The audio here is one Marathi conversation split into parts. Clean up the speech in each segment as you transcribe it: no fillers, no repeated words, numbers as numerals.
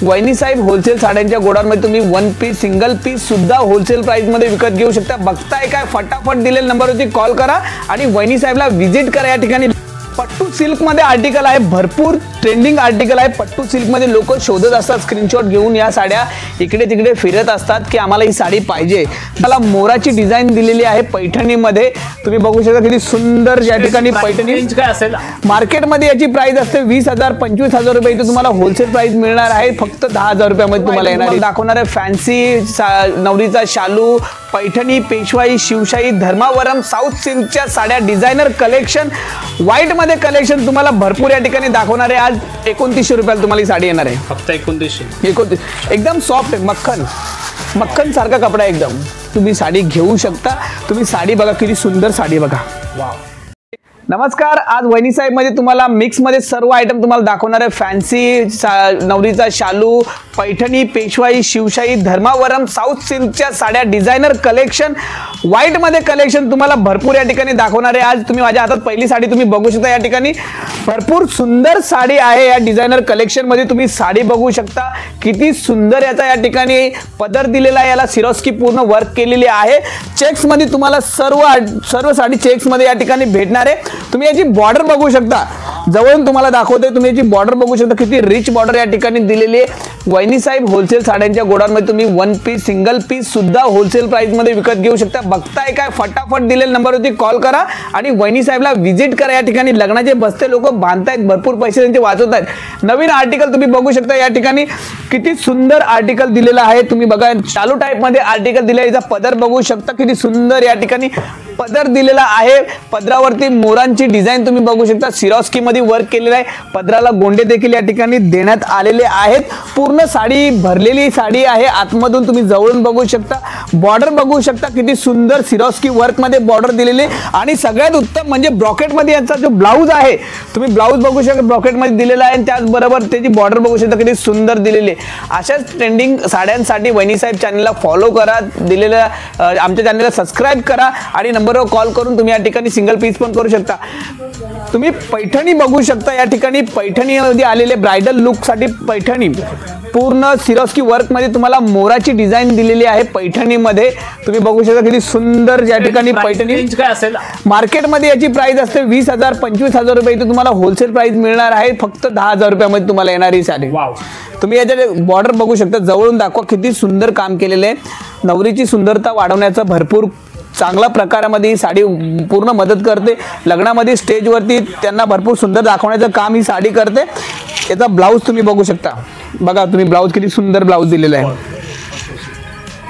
वहिनी साहेब होलसेल साड्यांच्या गोडाऊनमध्ये तुम्ही वन पीस सिंगल पीस सुद्धा होलसेल प्राइस मध्ये विकत घेऊ शकता। बघताय काय, फटाफट दिलेल्या नंबरवरती कॉल करा आणि वहिनी साहेबला विजिट करा। या ठिकाणी पट्टू सिल्क मध्ये आर्टिकल आहे, भरपूर ट्रेंडिंग आर्टिकल आहे। पट्टू सिल्क मध्ये लोक शोधत असतात, स्क्रीनशॉट घेऊन या साड्या इकडे तिकडे फिरत असतात की आम्हाला ही साडी पाहिजे। मला मोराची डिझाइन दिलेली आहे पैठणी मध्ये, तुम्ही बघू शकता किती सुंदर या ठिकाणी पैठणी। रेंज काय असेल मार्केट मध्ये याची प्राइस असते 20,000 25,000 रुपये, इथे तुम्हाला होलसेल प्राइस मिळणार आहे फक्त 10,000 रुपयामध्ये तुम्हाला येणार आहे। दाखवणार आहे फॅन्सी नवरीचा शालू, पैठणी, पेशवाई, शिवशाही, धर्मावरम, साऊथ सिल्कच्या साड्या, डिझायनर कलेक्शन, व्हाईट मध्ये कलेक्शन तुम्हाला भरपूर या ठिकाणी दाखवणार आहे। आज 2900 रुपयाला तुम्हाला ही साडी येणार आहे, फक्त 2900। एकदम सॉफ्ट आहे, मक्खन सारखा कपडा एकदम। तुम्ही साडी घेऊ शकता। तुम्ही साडी बघा किती सुंदर साडी बघा, वाव। नमस्कार, आज वहिनी साहेब मध्ये तुम्हाला मिक्स मध्ये सर्व आयटम तुम्हाला दाखवणार आहे। फॅन्सी नवरीचा शालू, पैठणी, पेशवाई, शिवशाही, धर्मावरम, साऊथ सिल्कच्या साड्या, डिझायनर कलेक्शन, व्हाईट मध्ये कलेक्शन तुम्हाला भरपूर या ठिकाणी दाखवणार आहे। आज तुम्ही माझ्या हातात पहिली साडी तुम्ही बघू शकता, या ठिकाणी भरपूर सुंदर साडी आहे। या डिझायनर कलेक्शन मध्ये तुम्ही साडी बघू शकता, किती सुंदर याचा या ठिकाणी पदर दिलेला आहे। याला सिरोस्की पूर्ण वर्क केलेली आहे। चेक्स मध्ये तुम्हाला सर्व साडी चेक्स मध्ये या ठिकाणी भेटणार आहे। तुम्ही याची बॉर्डर बघू शकता, जवळून तुम्हाला दाखवतोय, तुम्ही याची बॉर्डर बघू शकता किती रिच बॉर्डर या ठिकाणी दिलेली आहे। वहिनी साहेब होलसेल साड्यांच्या गोडाऊनमध्ये तुम्ही वन पीस सिंगल पीस सुद्धा होलसेल प्राइस मध्ये विकत घेऊ शकता। बघताय काय, फटाफट दिलेल्या नंबरवरती कॉल करा आणि वहिनी साहेबला विजिट करा। या ठिकाणी लग्नाचे बसते लोक बांधतायत, भरपूर पैसे त्यांचे वाचवत आहेत। नवीन आर्टिकल तुम्ही बघू शकता, या ठिकाणी किती सुंदर आर्टिकल दिलेला आहे। तुम्ही बघा चालू टाइप मध्ये आर्टिकल दिलेला आहे, याचा पदर बघू शकता किती सुंदर या ठिकाणी पदर दिलेला आहे। पदरावरती मोरांची डिझाइन तुम्ही बघू शकता, सिरोस्की मध्ये वर्क केलेला आहे। पदराला गोंडे देखील या ठिकाणी देण्यात आलेले आहेत। पूर्ण साडी भरलेली साडी आहे, आतमधून तुम्ही जवळून बघू शकता। बॉर्डर बघू शकता किती सुंदर सिरोस्की वर्क मध्ये बॉर्डर दिलेली, आणि सगळ्यात उत्तम म्हणजे ब्रॉकेट मध्ये यांचा जो ब्लाउज आहे, तुम्ही ब्लाउज बघू शकता ब्रॉकेट मध्ये दिलेला आहे, आणि त्याचबरोबर त्याची बॉर्डर बघू शकता किती सुंदर दिलेली आहे। अशाच ट्रेंडिंग साड्यांसाठी वहिनी साहेब चॅनलला फॉलो करा, दिलेल्या आमच्या चॅनलला सबस्क्राइब करा आणि नंबरवर कॉल करून तुम्ही या ठिकाणी सिंगल पीस पण करू शकता। तुम्ही पैठणी बघू शकता, या ठिकाणी पैठणी मध्ये आलेले ब्राइडल लुक साठी पैठणी पूर्ण सिरोस्की वर्क मध्ये तुम्हाला मोराची डिझाइन दिलेली आहे। पैठणी मध्ये तुम्ही बघू शकता किती सुंदर या ठिकाणी पैठणी। रेंज काय असेल मार्केट मध्ये याची प्राइस असते 20,000 25,000 रुपये, इथे तुम्हाला होलसेल प्राइस मिळणार आहे फक्त 10,000 रुपयामध्ये तुम्हाला येणारी साडी। वाव, तुम्ही याचे बॉर्डर बघू शकता, जवळून दाखवा किती सुंदर काम केलेले आहे। नवरीची सुंदरता वाढवण्याचा भरपूर चांगला प्रकारामध्ये ही साडी पूर्ण मदत करते। लग्नामध्ये स्टेजवरती त्यांना भरपूर सुंदर दाखवण्याचं काम ही साडी करते। याचा ब्लाउज तुम्ही बघू शकता, बघा तुम्ही ब्लाउज किती सुंदर ब्लाउज दिलेला आहे।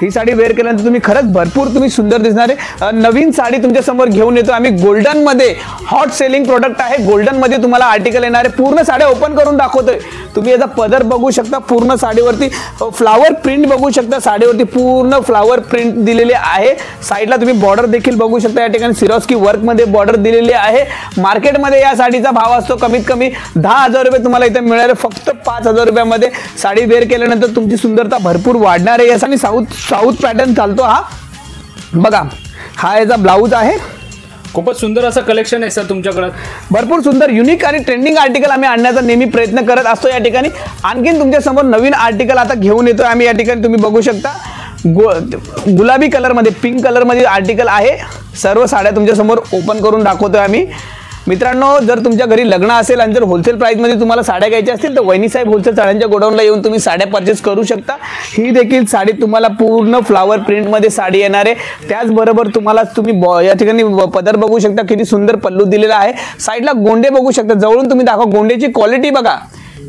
ही साडी वेअर केल्यानंतर तुम्ही खरंच भरपूर तुम्ही सुंदर दिसणार आहे। नवीन साडी तुमच्या समोर घेऊन येतो आम्ही, गोल्डन मध्ये हॉट सेलिंग प्रोडक्ट आहे। गोल्डन मध्ये तुम्हाला आर्टिकल येणार आहे, पूर्ण साड्या ओपन करून दाखवतोय। तुम्ही याचा पदर बघू शकता, पूर्ण साडीवरती फ्लावर प्रिंट बघू शकता, साडीवरती पूर्ण फ्लावर प्रिंट दिलेले आहे। साईडला तुम्ही बॉर्डर देखील बघू शकता, या ठिकाणी सिरोस्की वर्क मध्ये बॉर्डर दिलेली आहे। मार्केटमध्ये या साडीचा भाव असतो कमीत कमी 10,000 रुपये, तुम्हाला इथे मिळणार आहे फक्त 5,000 रुपयामध्ये। साडी वेअर केल्यानंतर तुमची सुंदरता भरपूर वाढणार आहे। यासाठी साऊथ पॅटर्न चालतो हा, बघा हा याचा ब्लाउज आहे। खूपच सुंदर असं कलेक्शन आहे सर तुमच्याकडे, भरपूर सुंदर युनिक आणि ट्रेंडिंग आर्टिकल आम्ही आणण्याचा नेहमी प्रयत्न करत असतो। या ठिकाणी आणखीन तुमच्या समोर नवीन आर्टिकल आता घेऊन येतोय आम्ही। या ठिकाणी तुम्ही बघू शकता गुलाबी कलर मध्ये, पिंक कलर मध्ये आर्टिकल आहे। सर्व साड्या तुमच्या समोर ओपन करून दाखवतोय आम्ही। मित्रांनो, जर तुमच्या घरी लग्न असेल आणि जर होलसेल प्राइस मध्ये तुम्हाला साड्या घ्यायच्या असतील तर वहिनी साहेब होलसेल साड्यांच्या गोडाऊनला येऊन तुम्ही साड्या परचेस करू शकता। ही देखील साडी तुम्हाला पूर्ण फ्लावर प्रिंट मध्ये साडी येणार आहे। त्याचबरोबर तुम्हाला तुम्ही या ठिकाणी पदर बघू शकता, किती सुंदर पल्लू दिलेला आहे। साईडला गोंडे बघू शकता, जवळून तुम्ही दाखवा गोंड्याची क्वालिटी बघा,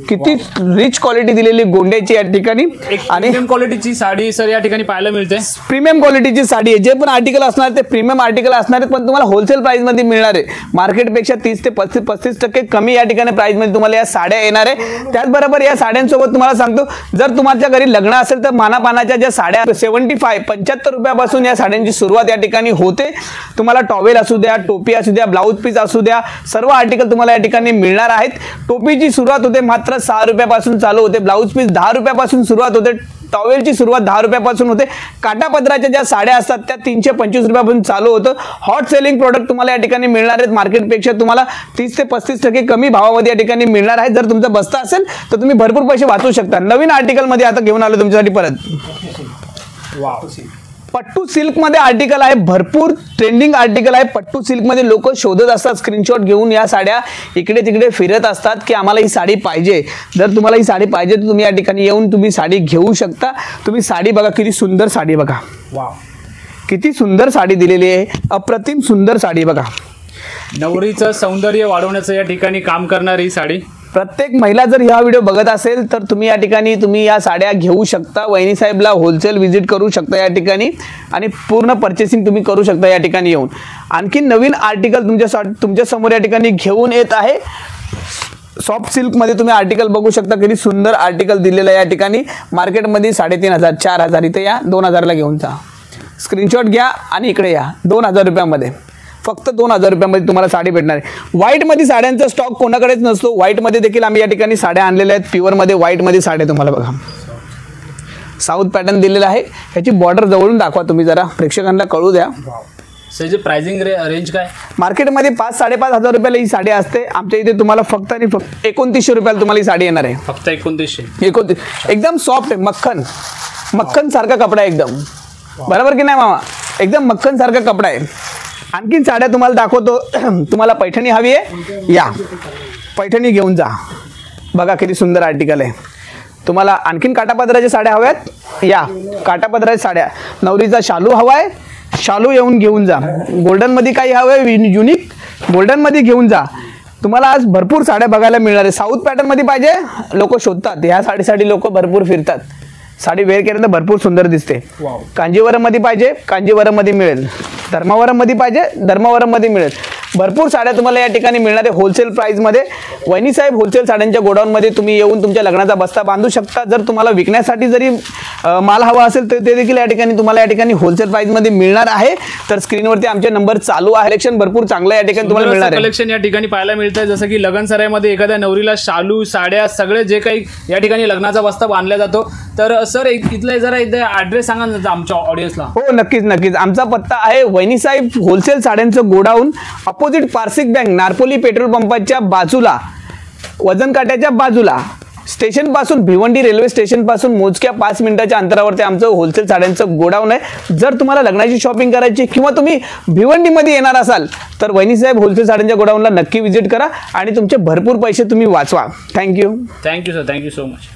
किती रिच क्वालिटी दिलेली गोंड्याची या ठिकाणी। आणि प्रीमियम क्वालिटीची साडी सर या ठिकाणी पाहायला मिळते। प्रीमियम क्वालिटीची साडी आहे, जे पण आर्टिकल असणार ते प्रीमियम आर्टिकल असणार आहेत, पण तुम्हाला होलसेल प्राइस मध्ये मिळणार आहे। मार्केटपेक्षा 30 ते 35% कमी या ठिकाणी प्राइस मध्ये तुम्हाला या साड्या येणार आहे। त्याचबरोबर या साड्यांसोबत तुम्हाला सांगतो, जर तुमच्या घरी लग्न असेल तर मानापानाच्या ज्या साड्या 75 रुपयापासून या साड्यांची सुरुवात या ठिकाणी होते। तुम्हाला टॉवेल असू द्या, टोपी असू द्या, ब्लाउज पीस असू द्या, सर्व आर्टिकल तुम्हाला या ठिकाणी मिळणार आहेत। टोपीची सुरुवात होते मात्र 6 रुपयापासून चालू होते, ब्लाउज पीस 10 रुपयापासून सुरुवात होते, टॉवेलची सुरुवात 10 रुपयापासून होते. काटापदराच्या ज्या साड्या असतात त्या 325 रुपयापासून चालू होतं. हॉट सेलिंग प्रोडक्ट तुम्हाला या ठिकाणी मिळणार आहेत. मार्केटपेक्षा तुम्हाला 30 ते 35% कमी भावामध्ये या ठिकाणी मिळणार आहे. जर तुमचा बस्ता असेल तर तुम्ही भरपूर पैसे वाचवू शकता. नवीन आर्टिकल मध्ये आता घेऊन आलो तुमच्यासाठी परत. पट्टू सिल्क मध्ये आर्टिकल आहे. भरपूर ट्रेंडिंग आर्टिकल आहे. पट्टू सिल्क मध्ये लोक शोधत असतात, स्क्रीनशॉट घेऊन या साड्या इकडे तिकडे फिरत असतात की आम्हाला ही साडी पाहिजे. जर तुम्हाला ही साडी पाहिजे तर तुम्ही या ठिकाणी येऊन तुम्ही साडी घेऊ शकता. तुम्ही साडी बघा, किती सुंदर साडी बघा. किती सुंदर साडी दिलेली आहे. अप्रतिम सुंदर साडी बघा. नवरीचं सौंदर्य वाढवण्याचं या ठिकाणी काम करणारी ही साडी. प्रत्येक महिला जर हा व्हिडिओ बघत असेल तर तुम्ही या ठिकाणी तुम्ही या साड्या घेऊ शकता. वहिनी साहेबला होलसेल व्हिजिट करू शकता या ठिकाणी आणि पूर्ण परचेसिंग तुम्ही करू शकता या ठिकाणी येऊन. आणखी नवीन आर्टिकल तुमच्या समोर या ठिकाणी घेऊन येत आहे. सॉफ्ट सिल्क मध्ये तुम्ही आर्टिकल बघू शकता. किती सुंदर आर्टिकल दिलेलं आहे या ठिकाणी. मार्केटमध्ये 3,500 4,000 इथे या 2,000ला घेऊन जा. स्क्रीनशॉट घ्या आणि इकडे या 2,000 रुपयामध्ये. फक्त 2,000 रुपयामध्ये तुम्हाला साडी भेटणार आहे. व्हाईटमध्ये साड्यांचा स्टॉक कोणाकडेच नसतो. व्हाईटमध्ये देखील आम्ही या ठिकाणी साड्या आणलेल्या आहेत. प्युअरमध्ये व्हाईटमध्ये साड्या तुम्हाला बघा. साऊथ पॅटर्न दिलेला आहे. ह्याची बॉर्डर जवळून दाखवा तुम्ही, जरा प्रेक्षकांना कळू द्या. त्याची प्राइसिंग रेंज काय? मार्केटमध्ये 5-5,500 रुपयाला ही साडी असते. आमच्या इथे तुम्हाला फक्त आणि फक्त 2900 रुपयाला तुम्हाला ही साडी येणार आहे. फक्त 2900. एकदम सॉफ्ट आहे. मक्खन सारखा कपडा आहे एकदम. बरोबर की नाही मामा? एकदम मक्खन सारखा कपडा आहे. आणखीन साड्या तुम्हाला दाखवतो. तुम्हाला पैठणी हवी आहे, या पैठणी घेऊन जा. बघा किती सुंदर आर्टिकल आहे. तुम्हाला आणखीन काटापदराच्या साड्या हव्यात, या काटापदराच्या साड्या. नवरीचा शालू हवा आहे, शालू येऊन घेऊन जा. गोल्डनमध्ये काही हवं आहे युनिक, गोल्डनमध्ये घेऊन जा. तुम्हाला आज भरपूर साड्या बघायला मिळणार आहे. साऊथ पॅटर्नमध्ये पाहिजे लोक शोधतात. ह्या साडीसाठी लोक भरपूर फिरतात. साडी वेअर केल्यानंतर भरपूर सुंदर दिसते. कांजीवरममध्ये पाहिजे, कांजीवरममध्ये मिळेल. धर्मावरममध्ये पाहिजे, धर्मावरममध्ये मिळेल. भरपूर साड्या तुम्हाला या ठिकाणी मिळणार आहे होलसेल प्राइसमध्ये. वहिनी साहेब होलसेल साड्यांच्या गोडाऊनमध्ये तुम्ही येऊन तुमच्या लग्नाचा बस्ता बांधू शकता. जर तुम्हाला विकण्यासाठी जरी माल हवा असेल तर ते देखील या ठिकाणी तुम्हाला या ठिकाणी होलसेल प्राइसमध्ये मिळणार आहे. तर स्क्रीनवरती आमचे नंबर चालू आहे. कलेक्शन भरपूर चांगलं या ठिकाणी तुम्हाला मिळणार आहे. कलेक्शन या ठिकाणी पाहायला मिळतं. जसं की लग्नसराईमध्ये एखाद्या नवरीला शालू, साड्या सगळे जे काही या ठिकाणी लग्नाचा बस्ता बांधला जातो. तर सर इथलं जरा इथे ॲड्रेस सांगा ना आमच्या ऑडियन्सला. हो नक्कीच. आमचा पत्ता आहे वहिनी साहेब होलसेल साड्यांचं godown, opposite Parsik bank, Narpoli petrol पंपाच्या बाजूला, वजन काट्याच्या बाजूला, स्टेशन पासून भिवंडी रेल्वे स्टेशन पासून मोजक्या 5 मिनिटाच्या अंतरावरती आमचं होलसेल साड्यांचं गोडाऊन आहे. जर तुम्हाला लग्नाची शॉपिंग करायची किंवा तुम्ही भिवंडीमध्ये येणार असाल तर वहिनी साहेब होलसेल साड्यांच्या गोडाऊनला नक्की व्हिजिट करा आणि तुमचे भरपूर पैसे तुम्ही वाचवा. Thank you sir, thank you so much.